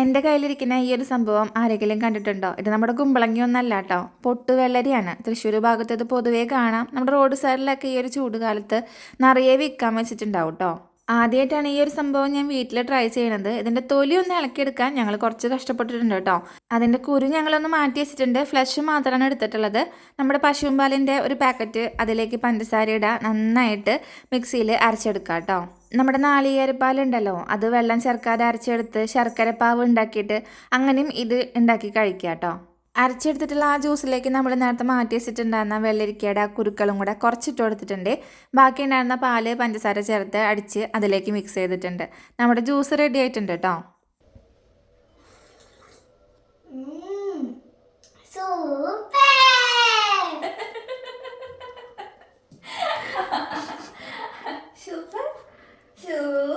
എൻ്റെ കയ്യിലിരിക്കുന്ന ഈ ഒരു സംഭവം ആരെങ്കിലും കണ്ടിട്ടുണ്ടോ? ഇത് നമ്മുടെ കുമ്പളങ്ങിയൊന്നല്ല കേട്ടോ, പൊട്ടുവെള്ളരിയാണ്. തൃശ്ശൂർ ഭാഗത്ത് ഇത് പൊതുവേ കാണാം. നമ്മുടെ റോഡ് സൈഡിലൊക്കെ ഈ ഒരു ചൂട് കാലത്ത് നിറയെ വിൽക്കാൻ വെച്ചിട്ടുണ്ടാവും കേട്ടോ. ആദ്യമായിട്ടാണ് ഈ ഒരു സംഭവം ഞാൻ വീട്ടിൽ ട്രൈ ചെയ്യണത്. ഇതിൻ്റെ തൊലി ഒന്ന് ഇളക്കിയെടുക്കാൻ ഞങ്ങൾ കുറച്ച് കഷ്ടപ്പെട്ടിട്ടുണ്ട് കേട്ടോ. അതിൻ്റെ കുരു ഞങ്ങളൊന്ന് മാറ്റി വെച്ചിട്ടുണ്ട്. ഫ്ലഷ് മാത്രമാണ് എടുത്തിട്ടുള്ളത്. നമ്മുടെ പശുമ്പാലിൻ്റെ ഒരു പാക്കറ്റ് അതിലേക്ക് പഞ്ചസാര ഇടുക, നന്നായിട്ട് മിക്സിയിൽ അരച്ചെടുക്കുക കേട്ടോ. നമ്മുടെ നാളികേരപ്പാലുണ്ടല്ലോ, അത് വെള്ളം ചേർക്കാതെ അരച്ചെടുത്ത് ശർക്കരപ്പാവ് ഉണ്ടാക്കിയിട്ട് അങ്ങനെയും ഇത് ഉണ്ടാക്കി കഴിക്കുക കേട്ടോ. അരച്ചെടുത്തിട്ടുള്ള ആ ജ്യൂസിലേക്ക് നമ്മൾ നേരത്തെ മാറ്റി വെച്ചിട്ടുണ്ടായിരുന്ന വെള്ളരിക്കയുടെ ആ കുരുക്കളും കൂടെ കുറച്ചിട്ട് കൊടുത്തിട്ടുണ്ട്. ബാക്കി ഉണ്ടായിരുന്ന പാല് പഞ്ചസാര ചേർത്ത് അടിച്ച് അതിലേക്ക് മിക്സ് ചെയ്തിട്ടുണ്ട്. നമ്മുടെ ജ്യൂസ് റെഡി ആയിട്ടുണ്ട് കേട്ടോ. Super super.